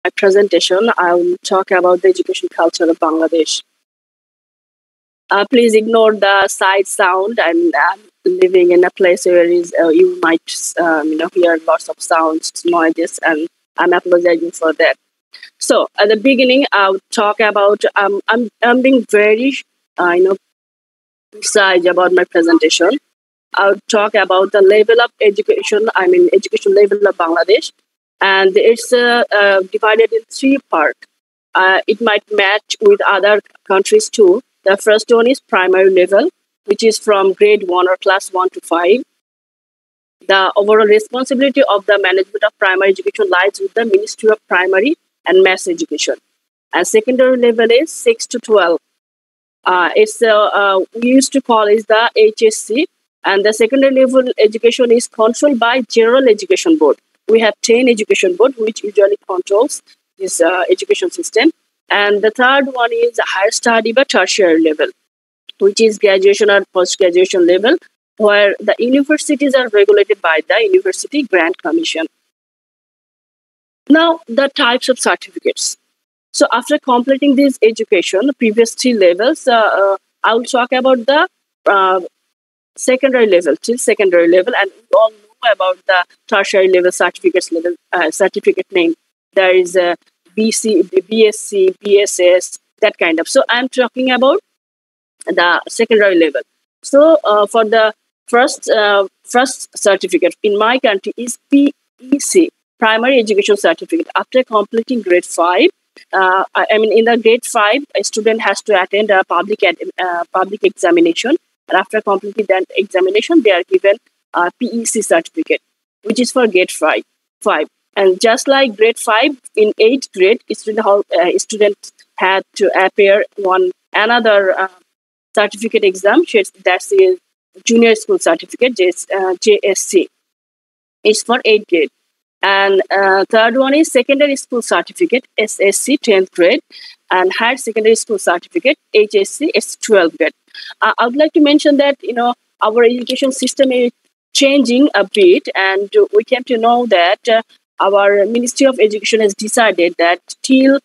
my presentation, I will talk about the education culture of Bangladesh. Please ignore the side sound. I'm living in a place where you might hear lots of sounds, noises, and I'm apologizing for that. So at the beginning, I'll talk about. I'm being very precise about my presentation. I'll talk about the level of education. Education level of Bangladesh, and it's divided in three parts. It might match with other countries too. The first one is primary level, which is from grade 1 or class 1 to 5. The overall responsibility of the management of primary education lies with the Ministry of Primary and Mass Education. And secondary level is 6 to 12. We used to call it the HSC. And the secondary level education is controlled by General Education Board. We have 10 education board, which usually controls this education system. And the third one is higher study but tertiary level, which is graduation or post-graduation level, where the universities are regulated by the University Grant Commission. Now, the types of certificates. So after completing this education, the previous three levels, I will talk about the secondary level, till secondary level, and we all know about the tertiary level certificate name. There is a BC, BSc, BSS, that kind of. So I'm talking about the secondary level. So for the first certificate in my country is PEC, Primary Education Certificate. After completing grade 5, in the grade 5, a student has to attend a public examination. And after completing that examination, they are given a PEC certificate, which is for grade 5. And just like grade 5, in 8th grade, students had to appear on another certificate exam. That's the junior school certificate, JSC. It's for 8th grade. And third one is secondary school certificate, SSC, 10th grade. And higher secondary school certificate, HSC, it's 12th grade. I would like to mention that, our education system is changing a bit, and we came to know that our Ministry of Education has decided that till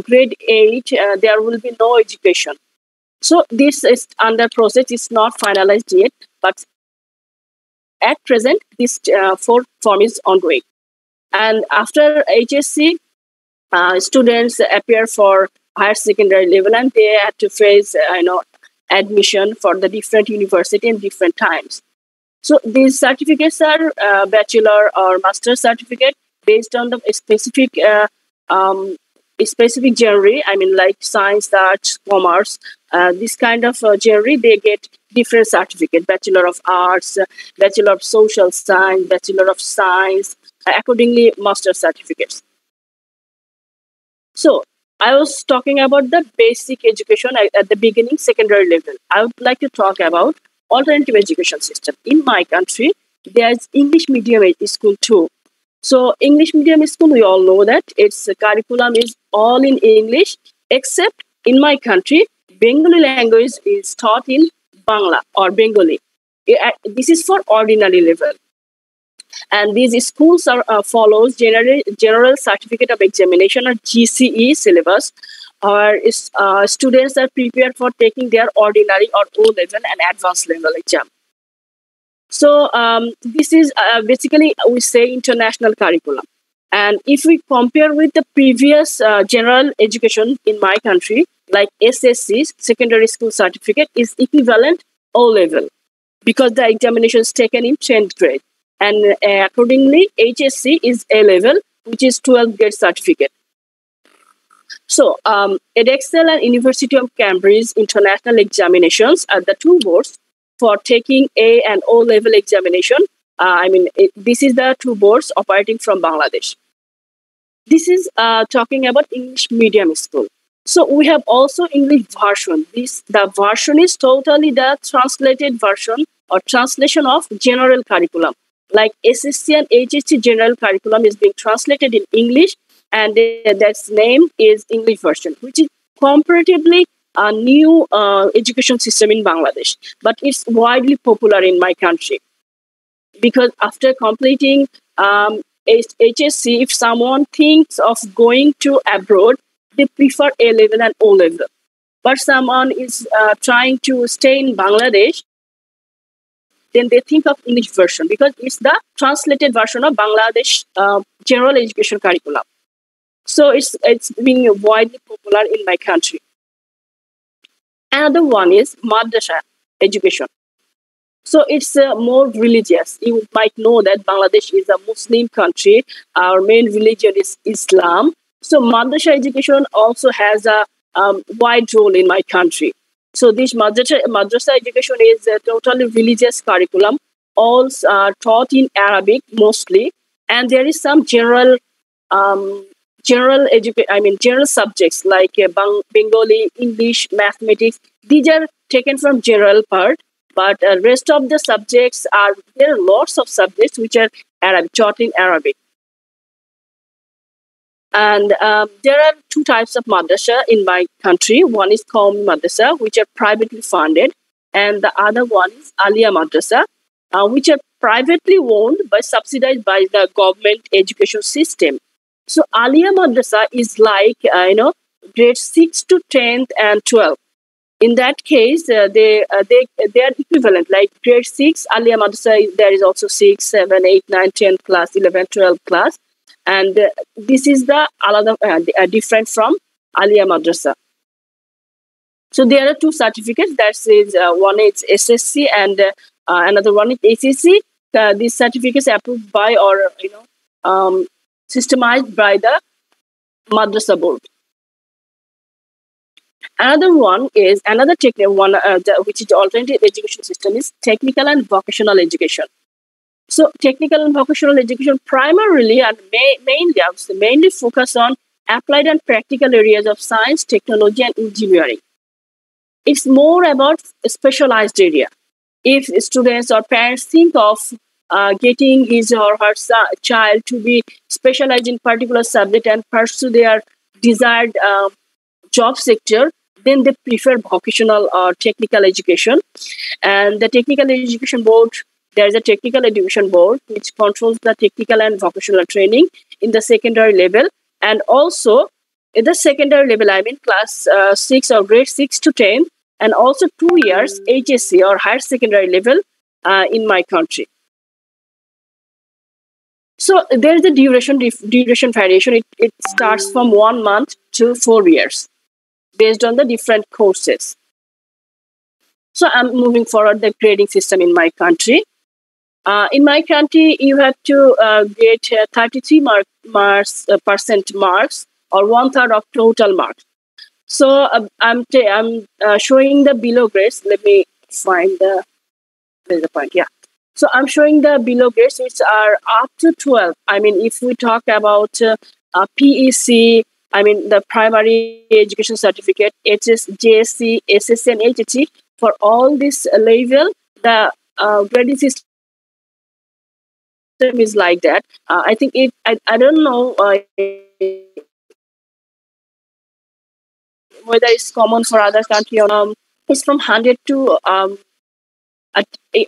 grade 8, there will be no education. So this is under process. It's not finalized yet, but at present, this form is ongoing. And after HSC, students appear for higher secondary level, and they have to face, admission for the different university in different times. So these certificates are bachelor or master certificate based on the specific genre. Like science, arts, commerce. This kind of genre, they get different certificate: Bachelor of Arts, Bachelor of Social Science, Bachelor of Science. Accordingly, master certificates. So I was talking about the basic education at the beginning, secondary level. I would like to talk about alternative education system. In my country, there's English medium school too. So English medium school, we all know that its curriculum is all in English, except in my country, Bengali language is taught in Bangla or Bengali. This is for ordinary level. And these schools follows General Certificate of Examination or GCE syllabus, or students are prepared for taking their ordinary or O-level and advanced level exam. So this is basically, we say, international curriculum. And if we compare with the previous general education in my country, like SSC, Secondary School Certificate, is equivalent O-level because the examination is taken in 10th grade. And accordingly, HSC is A-level, which is 12th grade certificate. So, Edexcel and University of Cambridge international examinations are the two boards for taking A and O-level examination. This is the two boards operating from Bangladesh. This is talking about English medium school. So we have also English version. The version is totally the translated version or translation of general curriculum. Like SSC and HSC general curriculum is being translated in English, and that's name is English version, which is comparatively a new education system in Bangladesh. But it's widely popular in my country because after completing HSC, if someone thinks of going to abroad, they prefer A level and O level. But someone is trying to stay in Bangladesh, then they think of English version because it's the translated version of Bangladesh general education curriculum. So it's being widely popular in my country. Another one is madrasa education. So it's more religious. You might know that Bangladesh is a Muslim country. Our main religion is Islam. So madrasa education also has a wide role in my country. So this madrasa education is a totally religious curriculum, all taught in Arabic mostly, and there is some general subjects like Bengali, English, mathematics. These are taken from general part, but rest of the subjects there are lots of subjects which are taught in Arabic. And there are two types of madrasa in my country. One is Qawmi madrasa, which are privately funded, and the other one is Alia madrasa, which are privately owned but subsidized by the government education system. So Alia madrasa is like grade 6 to 10th and 12th. In that case, they are equivalent. Like grade 6 Alia madrasa, there is also 6, 7, 8, 9, 10 class, 11, 12 class. And this is the different from Alia Madrasa. So there are two certificates. That is one is SSC and another one is ACC. These certificates are approved by or systemized by the Madrasa board. Another one is which is the alternative education system is technical and vocational education. So technical and vocational education primarily and mainly focus on applied and practical areas of science, technology, and engineering. It's more about a specialized area. If students or parents think of getting his or her child to be specialized in particular subject and pursue their desired job sector, then they prefer vocational or technical education. And the technical education board, there is a technical education board which controls the technical and vocational training in the secondary level, and also in the secondary level, class 6 or grade 6 to 10, and also 2 years HSC or higher secondary level in my country. So there is a duration variation. It starts from 1 month to 4 years based on the different courses. So I'm moving forward the grading system in my country. In my country, you have to get 33% marks or 1/3 of total marks. So I'm showing the below grades. Let me find there's the point. Yeah. So I'm showing the below grades which are up to 12. If we talk about PEC, the primary education certificate, JSC, SSC, and HSC, for all this level, the grading system is like that. I think I don't know whether it's common for other country or it's from 100 to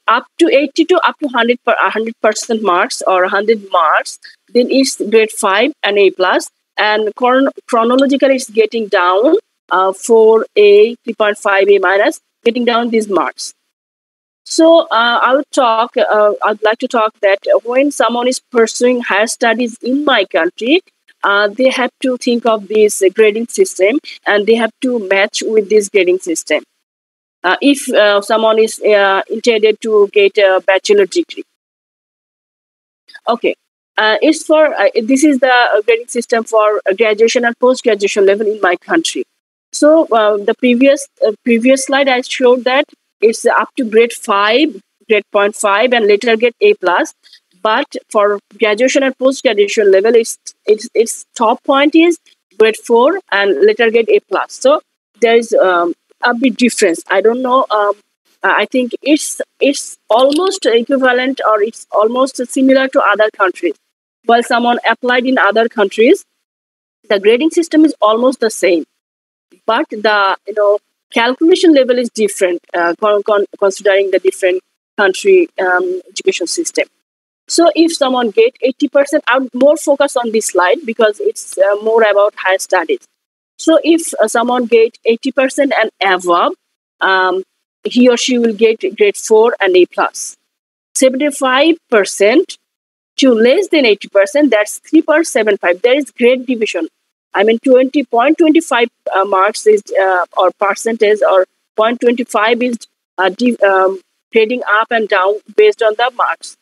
up to 80 to up to 100% marks or 100 marks. Then it's grade 5 and A plus, and chronologically it's getting down 4A, 3.5A minus, getting down these marks. So I'd like to talk that when someone is pursuing higher studies in my country, they have to think of this grading system and they have to match with this grading system. If someone is intended to get a bachelor degree. Okay, it's for this is the grading system for graduation and post-graduation level in my country. So the previous slide I showed that it's up to grade 5, grade 0.5, and later get A plus. But for graduation and post-graduation level, its top point is grade 4 and later get A plus. So there is a big difference. I don't know. I think it's almost equivalent or it's almost similar to other countries. While someone applied in other countries, the grading system is almost the same, but the calculation level is different considering the different country education system. So if someone get 80%, I'm more focused on this slide because it's more about higher studies. So if someone get 80% and above, he or she will get grade 4 and A+. 75% to less than 80%, that's 3.75. There is grade division. I mean, 20.25 marks is or percentage, or 0.25 is grading up and down based on the marks.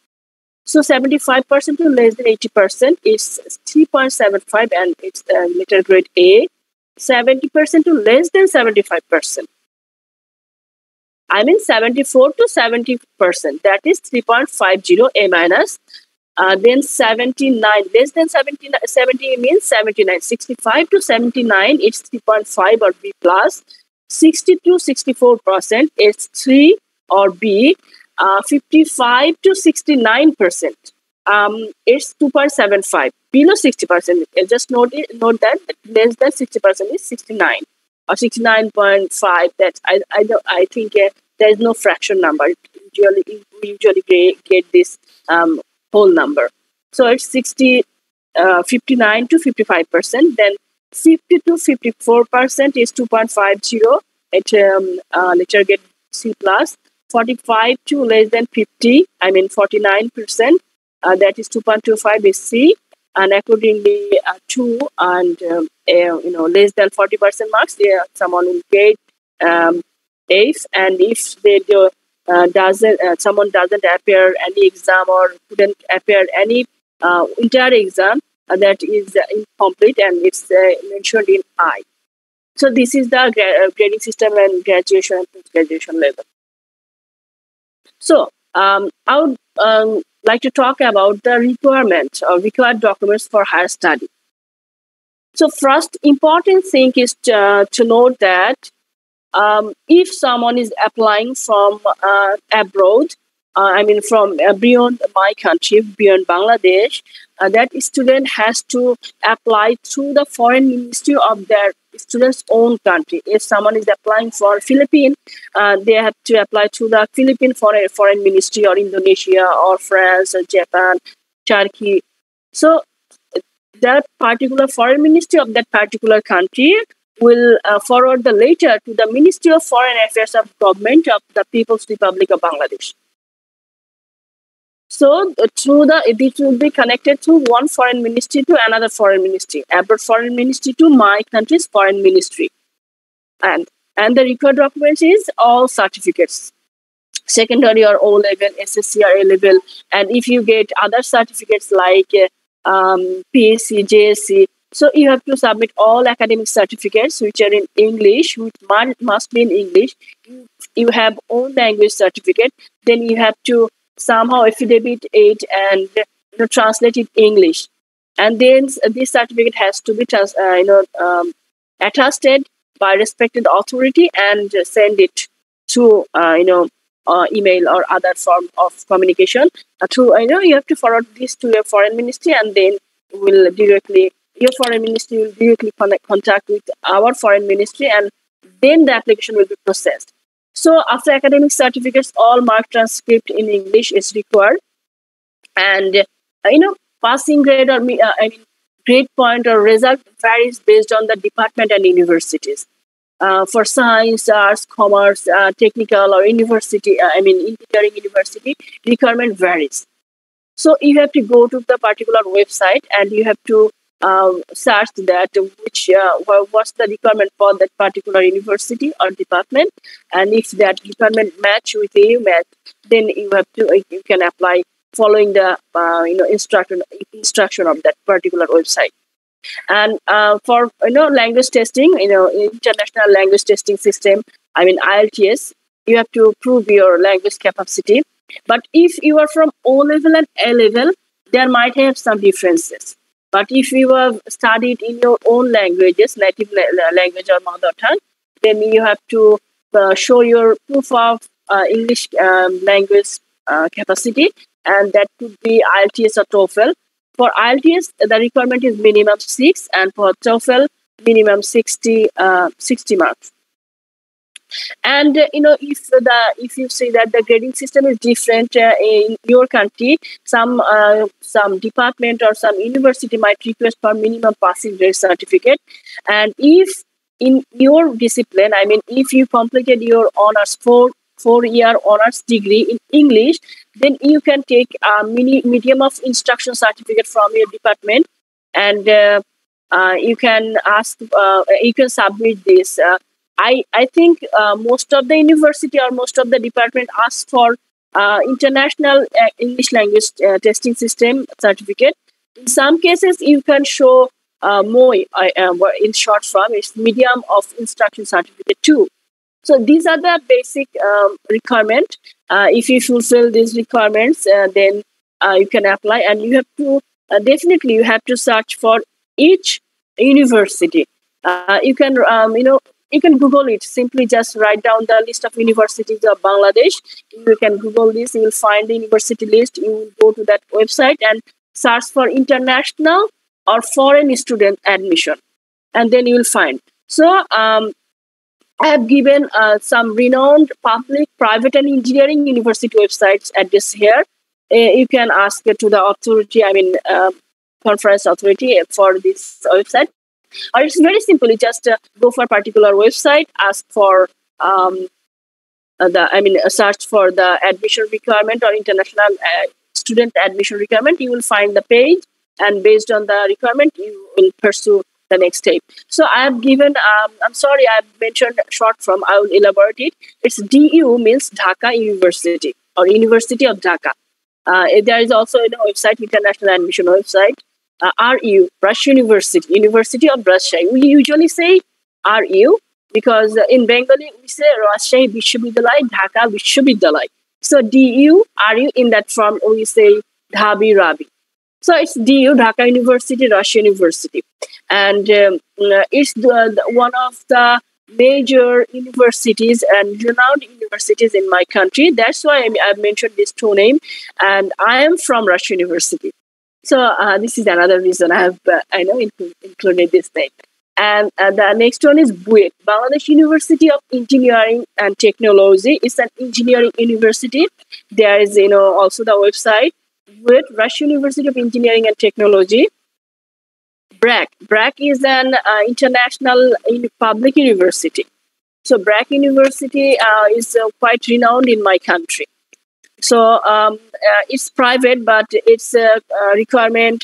So 75% to less than 80% is 3.75, and it's letter grade A. 70% to less than 75%. I mean 74 to 70%, that is 3.50 A minus. Then 79, less than 79, 70 means 79. 65 to 79, it's 3.5 or B plus. 60 to 64%, it's 3 or B. 55 to 69%, it's 2.75. Below 60%, just note that less than 60% is 69 or 69.5. That I think there is no fraction number. We usually get this whole number. So it's 59 to 55%. Then 50 to 54% is 2.50. Later get C plus. 45 to less than 50, I mean 49%, that is 2.25 is C, and accordingly 2 and less than 40% marks, someone will get F, and if they do, someone doesn't appear any exam or couldn't appear any entire exam, that is incomplete, and it's mentioned in I. So this is the grading system and graduation and post-graduation level. So I would like to talk about the requirement or required documents for higher study. So first important thing is to note that if someone is applying from abroad, I mean from beyond my country, beyond Bangladesh, that student has to apply through the foreign ministry of their student's own country. If someone is applying for Philippines, they have to apply to the Philippine foreign ministry, or Indonesia, or France, or Japan, Turkey. So that particular foreign ministry of that particular country will forward the letter to the Ministry of Foreign Affairs of Government of the People's Republic of Bangladesh. So this will be connected to one foreign ministry to another foreign ministry, abroad foreign ministry to my country's foreign ministry. And the required documents is all certificates, secondary or O-level, SSC or A-level. And if you get other certificates like PSC, JSC, so you have to submit all academic certificates which are in English, which must be in English. You have own language certificate, then you have to somehow affidavit it and translate it English, and then this certificate has to be attested by respected authority and send it to email or other form of communication. You have to forward this to your foreign ministry, and then your foreign ministry will directly contact with our foreign ministry, and then the application will be processed. So after academic certificates, all mark transcript in English is required, and passing grade or grade point or result varies based on the department and universities. For science, arts, commerce, technical, or university, engineering university, requirement varies. So you have to go to the particular website and you have to search that what's the requirement for that particular university or department, and if that requirement match with the match, then you can apply following the instruction of that particular website. And for language testing, international language testing system, IELTS, you have to prove your language capacity. But if you are from O level and A level, there might have some differences. But if you have studied in your own languages, native language or mother tongue, then you have to show your proof of English language capacity, and that could be IELTS or TOEFL. For IELTS, the requirement is minimum 6, and for TOEFL, minimum 60 marks. And if you say that the grading system is different in your country, some department or some university might request for minimum passing grade certificate. And if in your discipline, I mean, if you completed your honors 4 year honors degree in English, then you can take a medium of instruction certificate from your department, and you can submit this. I think most of the university or most of the department ask for international English language testing system certificate. In some cases, you can show MOI, in short form, it's medium of instruction certificate too. So these are the basic requirement. If you fulfill these requirements, then you can apply, and you have to definitely you have to search for each university. You can Google it. Simply just write down the list of universities of Bangladesh. You can Google this. You will find the university list. You will go to that website and search for international or foreign student admission, and then you will find. So I have given some renowned public, private, and engineering university websites address here. You can ask to the authority, conference authority for this website. Or it's very simple. You just go for a particular website, ask for search for the admission requirement or international student admission requirement. You will find the page, and based on the requirement, you will pursue the next step. So I have given, I'm sorry, I have mentioned short form, I will elaborate it. It's DU means Dhaka University or University of Dhaka. There is also a website, international admission website. RU, Russian University, University of Russia. We usually say RU because in Bengali we say Rajshahi Vishwavidyalaya, Dhaka Vishwavidyalaya. So DU, RU, in that form we say Dhabi Rabi. So it's DU, Dhaka University, Russian University. And it's one of the major universities and renowned universities in my country. That's why I've mentioned these two names. And I am from Russian University. So this is another reason I have included this name. And the next one is BUET, Bangladesh University of Engineering and Technology. It's an engineering university. There is also the website BUET, Russian University of Engineering and Technology. BRAC is an international public university. So BRAC University is quite renowned in my country. So it's private, but its requirement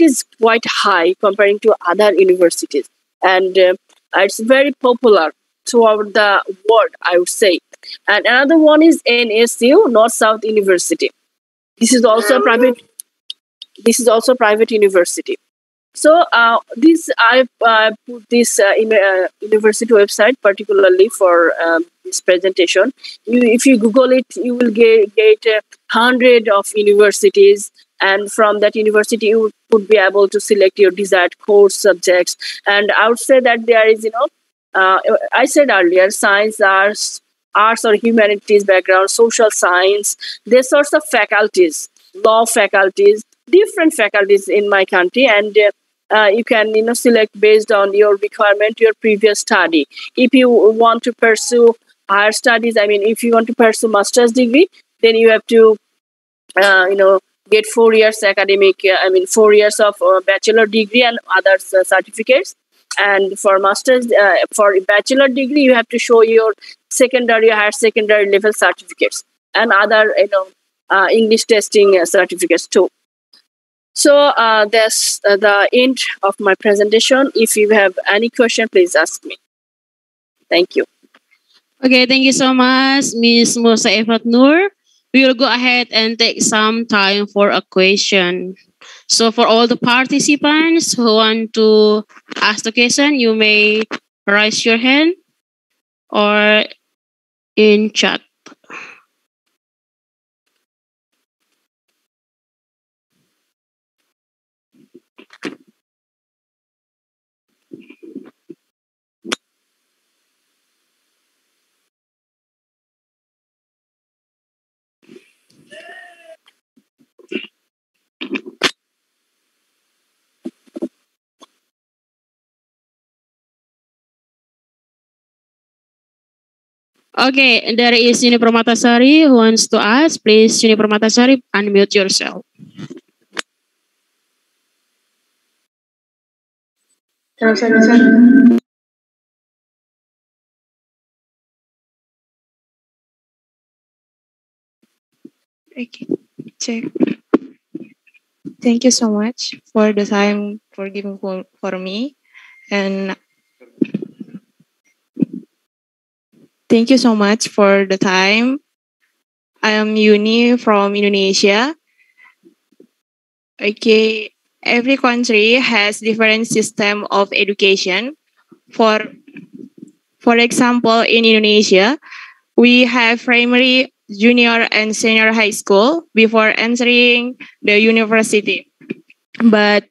is quite high comparing to other universities, and it's very popular throughout the world, I would say. And another one is NSU, North South University. This is also private. This is also private university. So this I put this university website particularly for this presentation. If you Google it, you will get 100 of universities, and from that university you would be able to select your desired course subjects. And I would say that there is I said earlier, science, arts or humanities background, social science, these sorts of faculties, law faculties, different faculties in my country, and you can select based on your requirement, your previous study. If you want to pursue higher studies, if you want to pursue master's degree, then you have to get 4 years academic, 4 years of bachelor degree and other certificates. And for master's, for bachelor degree, you have to show your secondary, higher secondary level certificates and other English testing certificates too. So that's the end of my presentation. If you have any question, please ask me. Thank you. Okay, thank you so much, Ms. Musa Efat Nur. We will go ahead and take some time for a question. So for all the participants who want to ask the question, you may raise your hand or in chat. Okay, and there is Yuni Permatasari who wants to ask. Please, Yuni Permatasari, unmute yourself. Okay, check. Thank you so much for the time for giving for me. And thank you so much for the time. I am Yuni from Indonesia. Okay, every country has different system of education. For example, in Indonesia, we have primary, junior, and senior high school before entering the university. But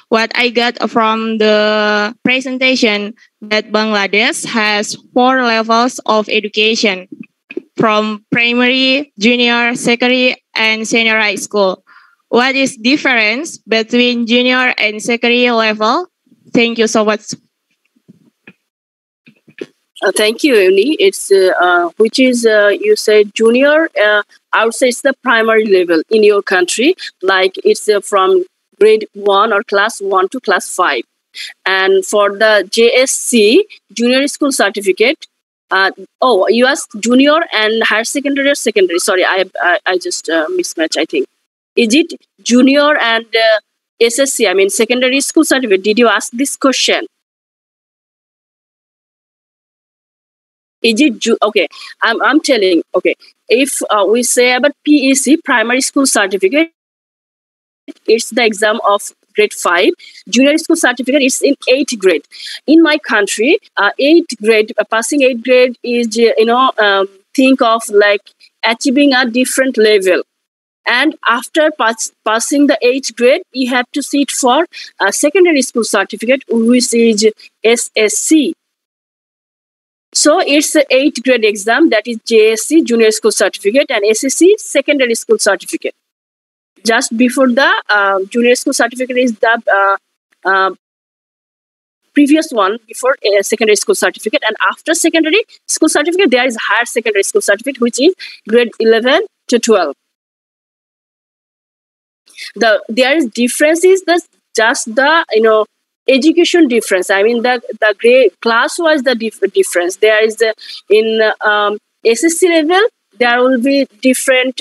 what I got from the presentation that Bangladesh has 4 levels of education from primary, junior, secondary, and senior high school. What is difference between junior and secondary level? Thank you so much. Thank you, Uni. It's which is you said junior. I would say it's the primary level in your country. Like it's from grade 1 or class 1 to class 5. And for the JSC, junior school certificate. You asked junior and higher secondary or secondary? Sorry, I just mismatched. I think is it junior and SSC? I mean secondary school certificate. Did you ask this question? Is it okay? I'm telling. Okay, if we say about PEC, primary school certificate, it's the exam of grade 5. Junior school certificate is in 8th grade. In my country, 8th grade, passing 8th grade is think of like achieving a different level. And after passing the 8th grade, you have to sit for a secondary school certificate, which is SSC. So it's the 8th grade exam, that is JSC, Junior School Certificate, and SSC, Secondary School Certificate. Just before the Junior School Certificate is the previous one before Secondary School Certificate, and after Secondary School Certificate, there is Higher Secondary School Certificate, which is grade 11 to 12. There is differences, just the education difference. I mean the grade class wise the difference. There is in SSC level there will be different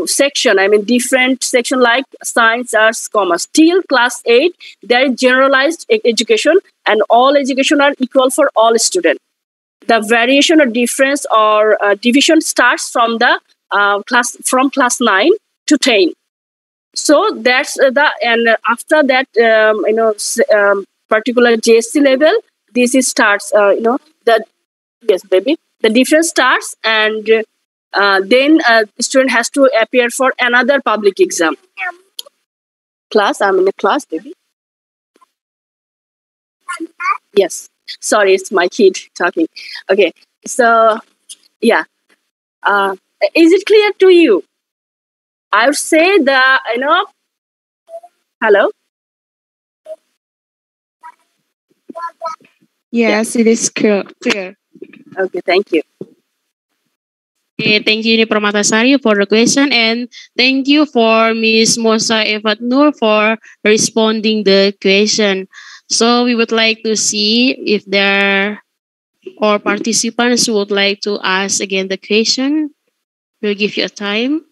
section. I mean different section like science, arts, commerce. Till class 8 there is generalized education, and all education are equal for all students. The variation or difference or division starts from the class 9 to 10. So that's and after that particular JSC level, this is starts the difference starts, and then student has to appear for another public exam. Class, I'm in a class, baby. Yes, sorry, it's my kid talking. Okay, so yeah, is it clear to you? I would say hello? Yes, it is clear. Okay, thank you. Okay, thank you, Yuni Permatasari, for the question, and thank you for Ms. Mosa Evat Nur for responding the question. So we would like to see if there are participants who would like to ask again the question. We'll give you a time.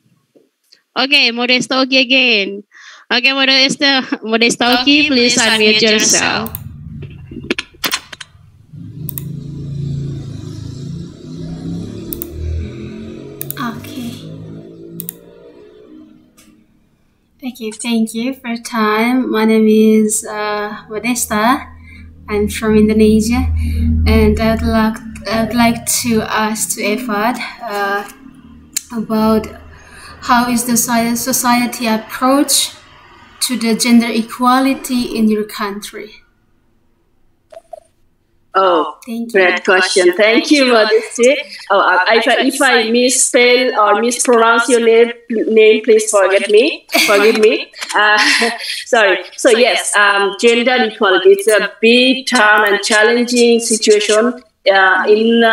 Okay, Modesta Oki again. Okay, Modesta Oki, please unmute yourself. Okay, thank you for your time. My name is Modesta. I'm from Indonesia, and I'd like to ask to Efad about how is the society approach to the gender equality in your country? Oh, thank you. Great question. Thank you, Modesty. If I misspell or mispronounce your name, please forgive me. Sorry. So yes, gender equality. It's a big term and challenging situation developing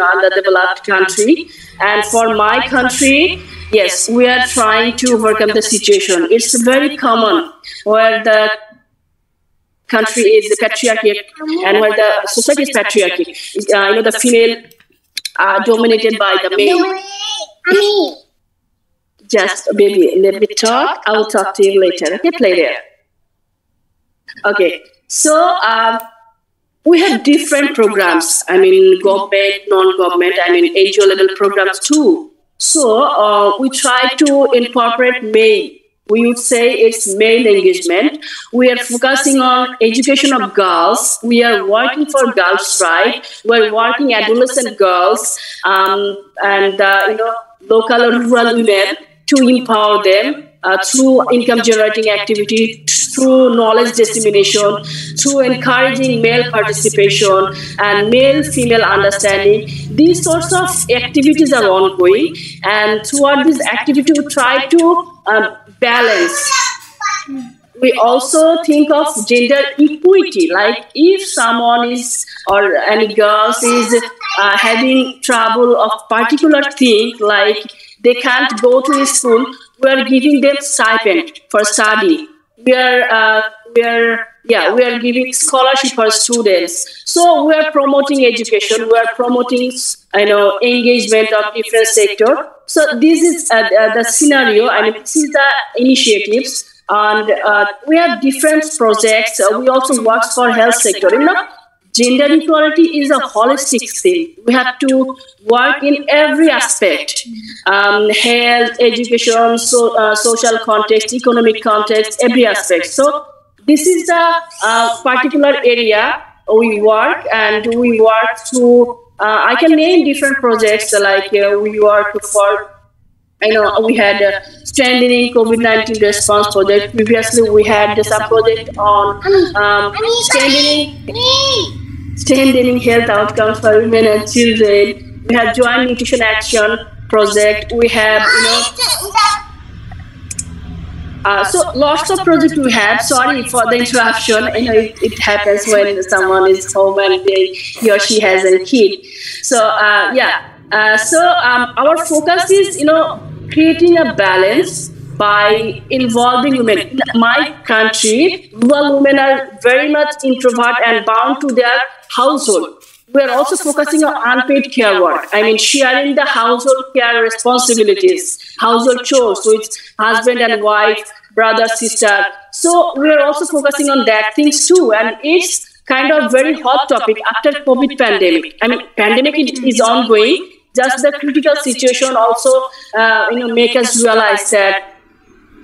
underdeveloped country. And for my country, yes, we are trying to overcome the situation. It's very common where the country is patriarchy and where the society is patriarchy. The female are dominated by the male. Just baby, let me talk. I will talk to you later. Okay, play there. Okay, so we have different programs. Government, non-government, NGO level programs too. So we try to incorporate male. We would say it's male engagement. We are focusing on education of girls. We are working for girls' rights. We're working adolescent girls and local or rural women to empower them through income generating activity, through knowledge dissemination, through encouraging male participation and male-female understanding. These sorts of activities are ongoing, and throughout this activity we try to balance. We also think of gender equity, like if someone is or any girls is having trouble of particular thing, like they can't go to school, we are giving them stipend for study. We are giving scholarship for students. So we are promoting education. We are promoting engagement of different sector. So this is the scenario, and this is the initiatives. And we have different projects. We also work for health sector. Gender equality is a holistic thing. We have to work in every aspect: health, education, social context, economic context, every aspect. So this is the particular area we work, and we work through. I can name different projects like we work for. We had strengthening COVID-19 response project. Previously, we had some project on strengthening health outcomes for women and children. We have joint nutrition action project. We have so lots of projects we have. Sorry for the interruption. It happens when someone is home and he or she has a kid. So our focus is creating a balance by involving women. In my country, rural women are very much introvert and bound to their household. We are also focusing on unpaid care work. Sharing the household care responsibilities, household chores, so it's husband and wife, brother, sister. So we are also focusing on that things too, and it's kind of very hot topic after COVID pandemic. Pandemic is ongoing. Just the critical situation also, make us realize that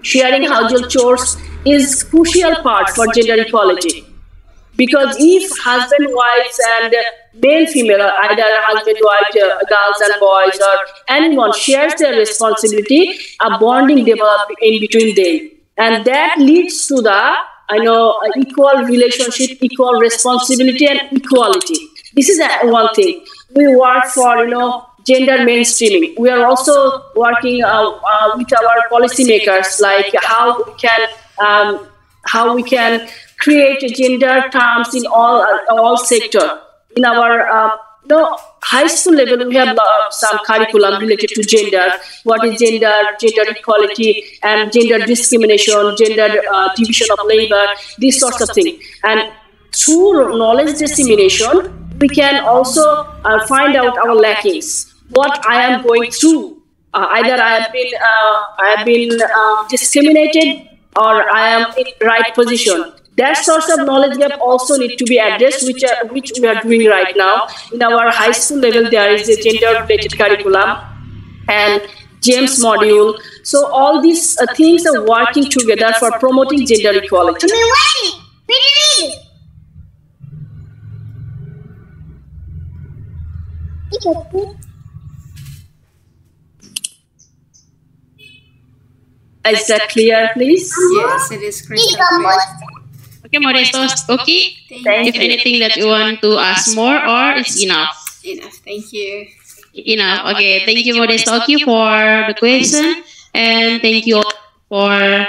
sharing household chores is crucial part for gender equality. Because if husband, wives, and male, female, either husband, wife, girls and boys, or anyone shares their responsibility, a bonding develops in between them, and that leads to the equal relationship, equal responsibility, and equality. This is one thing. We work for gender mainstreaming. We are also working with our policymakers, like how we can create gender terms in all sector. In our high school level, we have some curriculum related to gender. What is gender equality, and gender discrimination, gender division of labor, these sorts of things. And through knowledge dissemination, we can also find out our lackings. What I am going through, either I have been discriminated, or I am in right position. That sort of knowledge gap also need to be addressed, which we are doing right now. In our high school level, there is a gender-related curriculum and James module. So all these things are working together for promoting gender equality. Is that clear, please? Yes, it is crystal clear. Okay, Modesto. Okay. If anything that you want to ask more, or it's enough? Enough. Thank you. Enough. Okay. Thank you, Modesto, for the question, and thank you all for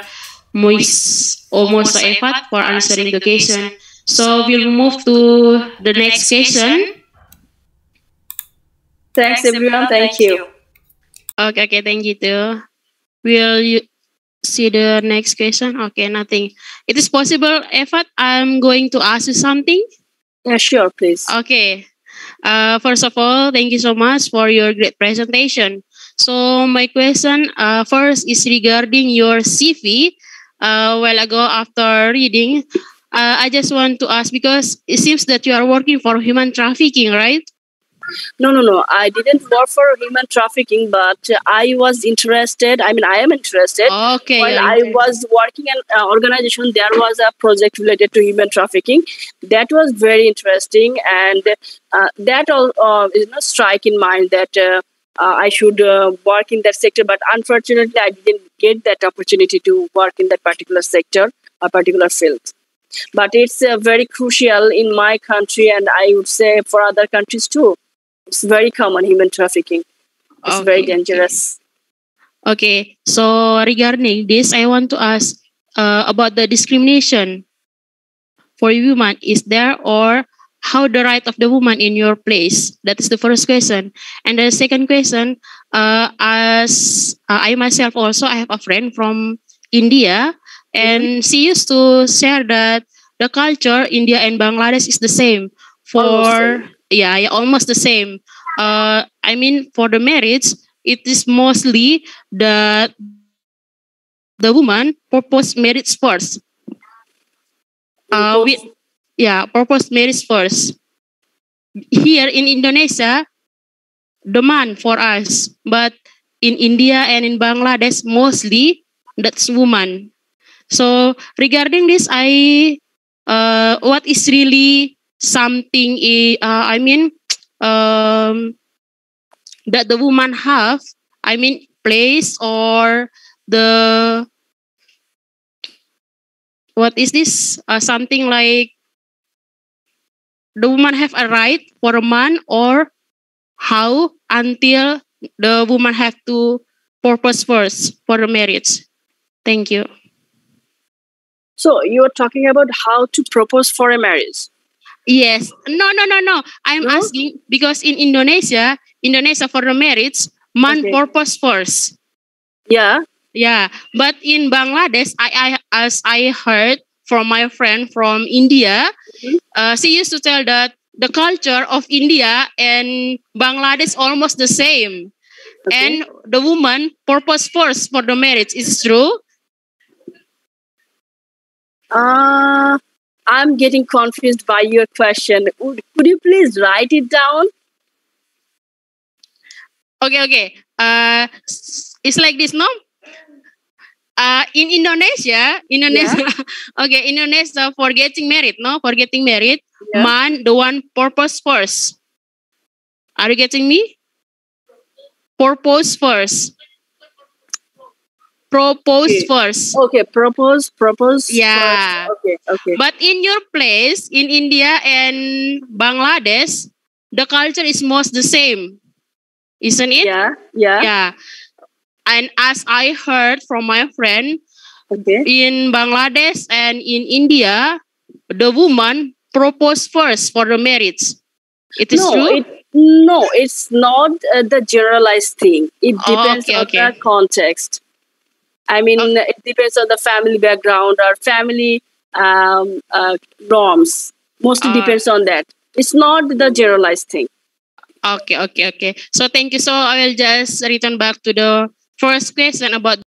Moisa Efat for answering the question. So we'll move to the next question. Thanks, everyone. Thank you. Okay, thank you too. Will you see the next question? Okay, nothing. It is possible, Evat, I'm going to ask you something. Yeah, sure, please. Okay. First of all, thank you so much for your great presentation. So my question first is regarding your CV. While ago after reading, I just want to ask because it seems that you are working for human trafficking, right? No. I didn't work for human trafficking, but I was interested. I mean, I am interested. Okay. While you're I interested. was working in an organization, there was a project related to human trafficking. That was very interesting, and that all strike in mind that I should work in that sector. But unfortunately, I didn't get that opportunity to work in that particular sector, a particular field. But it's very crucial in my country, and I would say for other countries too. It's very common, human trafficking. It's very dangerous. Okay, so regarding this, I want to ask about the discrimination for women. Is there, or how the right of the woman in your place? That is the first question. And the second question, as I myself also, I have a friend from India, and she used to share that the culture India and Bangladesh is the same. Almost the same. I mean, for the marriage, it is mostly the woman propose marriage first. Propose marriage first. Here in Indonesia, the man for us, but in India and in Bangladesh, mostly that's woman. So regarding this, what is really something? That the woman have. I mean, place or the what is this? Something like the woman have a right for a man, or how until the woman have to propose first for the marriage. Thank you. So you're talking about how to propose for a marriage? Yes. No. I'm asking because in Indonesia for the marriage, man propose first. Yeah. Yeah. But in Bangladesh, as I heard from my friend from India, she used to tell that the culture of India and Bangladesh almost the same. And the woman propose first for the marriage. Is it true? I'm getting confused by your question. Could you please write it down? Okay. It's like this, no? In Indonesia, Indonesia for getting married, man, the one propose first. Are you getting me? Propose first. First. Okay, propose. Yeah. First. Okay. But in your place, in India and Bangladesh, the culture is most the same, isn't it? Yeah. And as I heard from my friend, in Bangladesh and in India, the woman propose first for the marriage. It is true? No, it's not the generalized thing. It depends on the context. I mean, it depends on the family background or family norms. Mostly depends on that. It's not the generalized thing. Okay. So thank you. So I will just return back to the first question about